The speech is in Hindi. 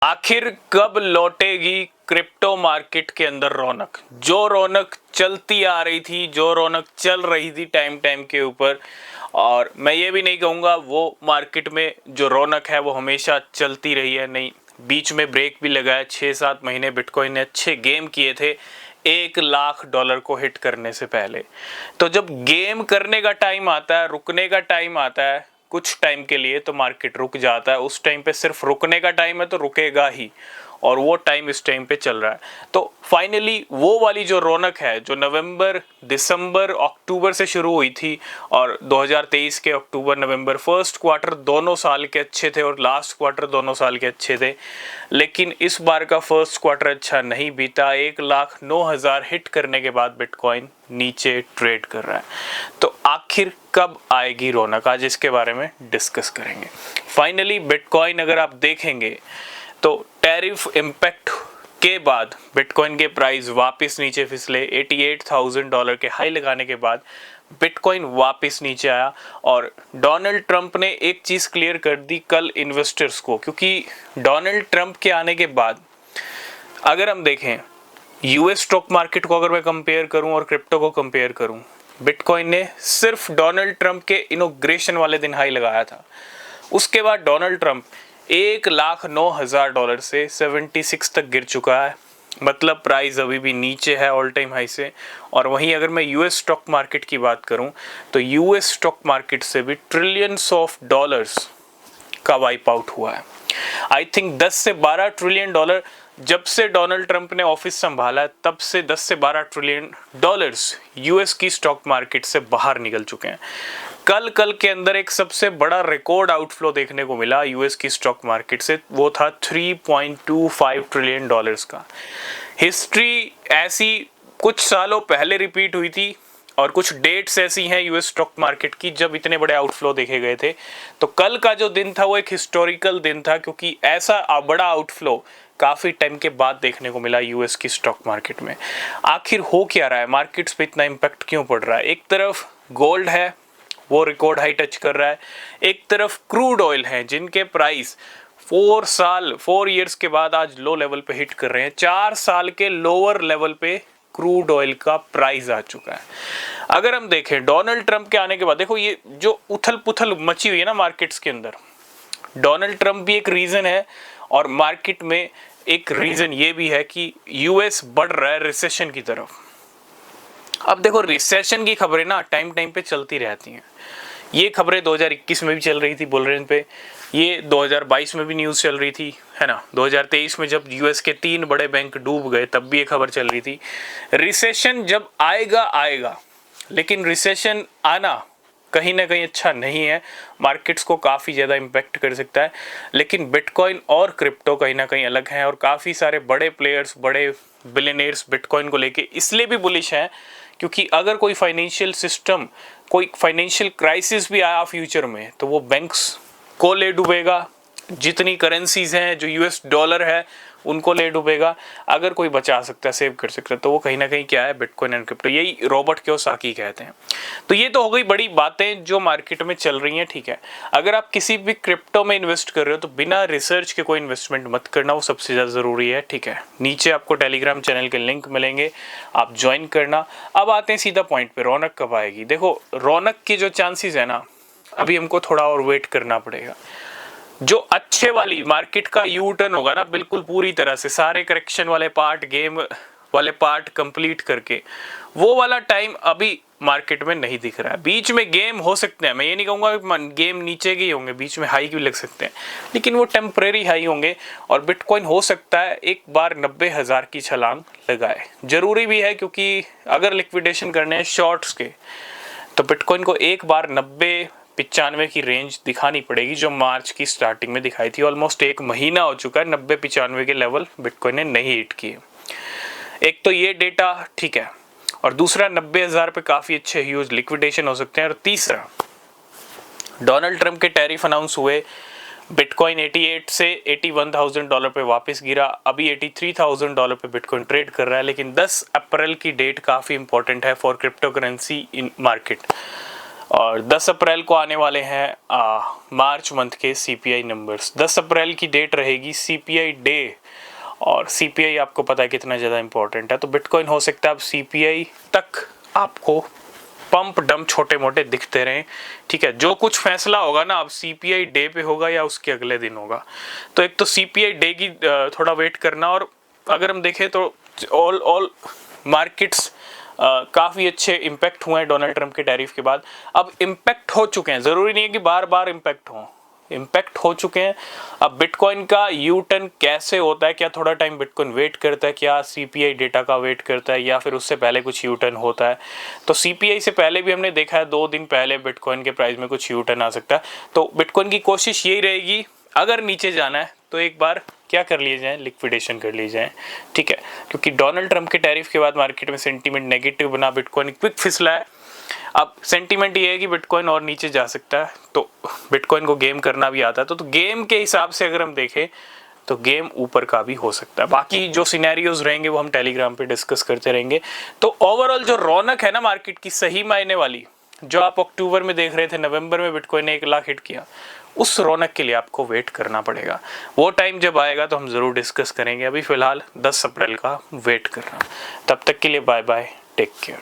आखिर कब लौटेगी क्रिप्टो मार्केट के अंदर रौनक? जो रौनक चलती आ रही थी, जो रौनक चल रही थी टाइम टाइम के ऊपर, और मैं ये भी नहीं कहूँगा वो मार्केट में जो रौनक है वो हमेशा चलती रही है, नहीं, बीच में ब्रेक भी लगा है। 6-7 महीने बिटकॉइन ने अच्छे गेम किए थे $1 लाख को हिट करने से पहले। तो जब गेम करने का टाइम आता है, रुकने का टाइम आता है कुछ टाइम के लिए, तो मार्केट रुक जाता है। उस टाइम पे सिर्फ रुकने का टाइम है तो रुकेगा ही, और वो टाइम इस टाइम पे चल रहा है। तो फाइनली वो वाली जो रौनक है जो नवंबर, दिसंबर, अक्टूबर से शुरू हुई थी, और 2023 के अक्टूबर नवंबर फर्स्ट क्वार्टर दोनों साल के अच्छे थे और लास्ट क्वार्टर दोनों साल के अच्छे थे, लेकिन इस बार का फर्स्ट क्वार्टर अच्छा नहीं बीता। 1,09,000 हिट करने के बाद बिटकॉइन नीचे ट्रेड कर रहा है। तो आखिर कब आएगी रौनक, आज इसके बारे में डिस्कस करेंगे। फाइनली बिटकॉइन अगर आप देखेंगे तो टैरिफ इम्पैक्ट के बाद बिटकॉइन के प्राइस वापस नीचे फिसले। $88,000 के हाई लगाने के बाद बिटकॉइन वापस नीचे आया, और डोनाल्ड ट्रंप ने एक चीज़ क्लियर कर दी कल इन्वेस्टर्स को, क्योंकि डोनाल्ड ट्रंप के आने के बाद अगर हम देखें यूएस स्टॉक मार्केट को, अगर मैं कंपेयर करूं और क्रिप्टो को कंपेयर करूं, बिटकॉइन ने सिर्फ डोनाल्ड ट्रंप के इनॉग्रेशन वाले दिन हाई लगाया था। उसके बाद डोनाल्ड ट्रंप $1,09,000 से 76 तक गिर चुका है, मतलब प्राइस अभी भी नीचे है ऑल टाइम हाई से। और वहीं अगर मैं यूएस स्टॉक मार्केट की बात करूं तो यूएस स्टॉक मार्केट से भी ट्रिलियंस ऑफ डॉलर्स का वाइप आउट हुआ है। आई थिंक 10 से 12 ट्रिलियन डॉलर जब से डोनाल्ड ट्रंप ने ऑफिस संभाला है, तब से 10 से 12 ट्रिलियन डॉलर्स यूएस की स्टॉक मार्केट से बाहर निकल चुके हैं। कल के अंदर एक सबसे बड़ा रिकॉर्ड आउटफ्लो देखने को मिला यूएस की स्टॉक मार्केट से, वो था $3.25 ट्रिलियन का। हिस्ट्री ऐसी कुछ सालों पहले रिपीट हुई थी, और कुछ डेट्स ऐसी हैं यूएस स्टॉक मार्केट की जब इतने बड़े आउटफ्लो देखे गए थे। तो कल का जो दिन था वो एक हिस्टोरिकल दिन था, क्योंकि ऐसा बड़ा आउटफ्लो काफ़ी टाइम के बाद देखने को मिला यूएस की स्टॉक मार्केट में। आखिर हो क्या रहा है, मार्केट्स पे इतना इम्पैक्ट क्यों पड़ रहा है? एक तरफ गोल्ड है, वो रिकॉर्ड हाई टच कर रहा है। एक तरफ क्रूड ऑयल है, जिनके प्राइस 4 ईयर्स के बाद आज लो लेवल पे हिट कर रहे हैं। 4 साल के लोअर लेवल पे क्रूड ऑयल का प्राइस आ चुका है। अगर हम देखें डोनाल्ड ट्रंप के आने के बाद, देखो ये जो उथल पुथल मची हुई है ना मार्केट्स के अंदर, डोनाल्ड ट्रंप भी एक रीजन है, और मार्केट में एक रीजन ये भी है कि यूएस बढ़ रहा है रिसेशन की तरफ। अब देखो रिसेशन की खबरें ना टाइम टाइम पे चलती रहती हैं। ये खबरें 2021 में भी चल रही थी बुलरन पे, ये 2022 में भी न्यूज़ चल रही थी, है ना। 2023 में जब यूएस के 3 बड़े बैंक डूब गए तब भी ये खबर चल रही थी। रिसेशन जब आएगा आएगा, लेकिन रिसेशन आना कहीं ना कहीं अच्छा नहीं है, मार्केट्स को काफ़ी ज़्यादा इम्पैक्ट कर सकता है। लेकिन बिटकॉइन और क्रिप्टो कहीं ना कहीं अलग हैं, और काफ़ी सारे बड़े प्लेयर्स, बड़े बिलियनियर्स बिटकॉइन को लेके इसलिए भी बुलिश हैं क्योंकि अगर कोई फाइनेंशियल सिस्टम, कोई फाइनेंशियल क्राइसिस भी आया फ्यूचर में, तो वो बैंक्स को ले डूबेगा। जितनी करेंसीज हैं, जो यूएस डॉलर है, उनको ले डूबेगा। अगर कोई बचा सकता है, सेव कर सकता है, तो वो कहीं ना कहीं क्या है, बिटकॉइन एंड क्रिप्टो। यही रॉबर्ट कियोसाकी कहते हैं। तो ये तो हो गई बड़ी बातें जो मार्केट में चल रही हैं, ठीक है। अगर आप किसी भी क्रिप्टो में इन्वेस्ट कर रहे हो तो बिना रिसर्च के कोई इन्वेस्टमेंट मत करना, वो सबसे ज़्यादा ज़रूरी है, ठीक है। नीचे आपको टेलीग्राम चैनल के लिंक मिलेंगे, आप ज्वाइन करना। अब आते हैं सीधा पॉइंट पे, रौनक कब आएगी। देखो रौनक की जो चांसेस है ना, अभी हमको थोड़ा और वेट करना पड़ेगा। जो अच्छे वाली मार्केट का यू टर्न होगा ना, बिल्कुल पूरी तरह से सारे करेक्शन वाले पार्ट, गेम वाले पार्ट कंप्लीट करके, वो वाला टाइम अभी मार्केट में नहीं दिख रहा है। बीच में गेम हो सकते हैं, मैं ये नहीं कहूँगा गेम नीचे के ही होंगे, बीच में हाई भी लग सकते हैं, लेकिन वो टेम्परेरी हाई होंगे। और बिटकॉइन हो सकता है एक बार 90,000 की छलांग लगाए। जरूरी भी है, क्योंकि अगर लिक्विडेशन करने हैं शॉर्ट्स के, तो बिटकॉइन को एक बार 90-95 की रेंज दिखानी पड़ेगी, जो मार्च की स्टार्टिंग में दिखाई थी। ऑलमोस्ट 1 महीना हो चुका है 90-95 के लेवल बिटकॉइन ने नहीं हिट किए। एक तो ये डेटा ठीक है, और दूसरा 90,000 पे काफ़ी अच्छे ह्यूज लिक्विडेशन हो सकते हैं। और तीसरा, डोनाल्ड ट्रंप के टैरिफ अनाउंस हुए, बिटकॉइन 88 से $81,000 पे वापस गिरा, अभी $83,000 पे बिटकॉइन ट्रेड कर रहा है। लेकिन 10 अप्रैल की डेट काफ़ी इंपॉर्टेंट है for crypto currency in market. और 10 अप्रैल को आने वाले हैं मार्च मंथ के सीपीआई नंबर्स। 10 अप्रैल की डेट रहेगी सीपीआई डे, और सीपीआई आपको पता है कितना ज़्यादा इंपॉर्टेंट है। तो बिटकॉइन हो सकता है अब सीपीआई तक आपको पंप डंप छोटे मोटे दिखते रहें, ठीक है। जो कुछ फैसला होगा ना अब सीपीआई डे पे होगा या उसके अगले दिन होगा। तो एक तो सीपीआई डे की थोड़ा वेट करना, और अगर हम देखें तो ऑल मार्केट्स काफ़ी अच्छे इम्पैक्ट हुए हैं डोनाल्ड ट्रंप के टैरिफ के बाद। अब इम्पैक्ट हो चुके हैं, ज़रूरी नहीं है कि बार बार इम्पैक्ट हों, इम्पैक्ट हो चुके हैं। अब बिटकॉइन का यू टर्न कैसे होता है, क्या थोड़ा टाइम बिटकॉइन वेट करता है, क्या सीपीआई डेटा का वेट करता है, या फिर उससे पहले कुछ यू टर्न होता है। तो सीपीआई से पहले भी हमने देखा है 2 दिन पहले बिटकॉइन के प्राइस में कुछ यू टर्न आ सकता है। तो बिटकॉइन की कोशिश यही रहेगी, अगर नीचे जाना है तो एक बार क्या कर लिए जाए, लिक्विडेशन कर लिए जाए, ठीक है। क्योंकि डोनाल्ड ट्रंप के टैरिफ के बाद मार्केट में सेंटीमेंट नेगेटिव बना, बिटकॉइन क्विक फिसला है। अब सेंटीमेंट ये है कि बिटकॉइन और नीचे जा सकता है, तो बिटकॉइन को गेम करना भी आता है। तो गेम के हिसाब से अगर हम देखें तो गेम ऊपर का भी हो सकता है। बाकी जो सिनेरियोज रहेंगे वो हम टेलीग्राम पे डिस्कस करते रहेंगे। तो ओवरऑल जो रौनक है ना मार्केट की सही मायने वाली, जो आप अक्टूबर में देख रहे थे, नवंबर में बिटकॉइन ने 1 लाख हिट किया, उस रौनक के लिए आपको वेट करना पड़ेगा। वो टाइम जब आएगा तो हम ज़रूर डिस्कस करेंगे। अभी फ़िलहाल 10 अप्रैल का वेट करना। तब तक के लिए बाय बाय, टेक केयर।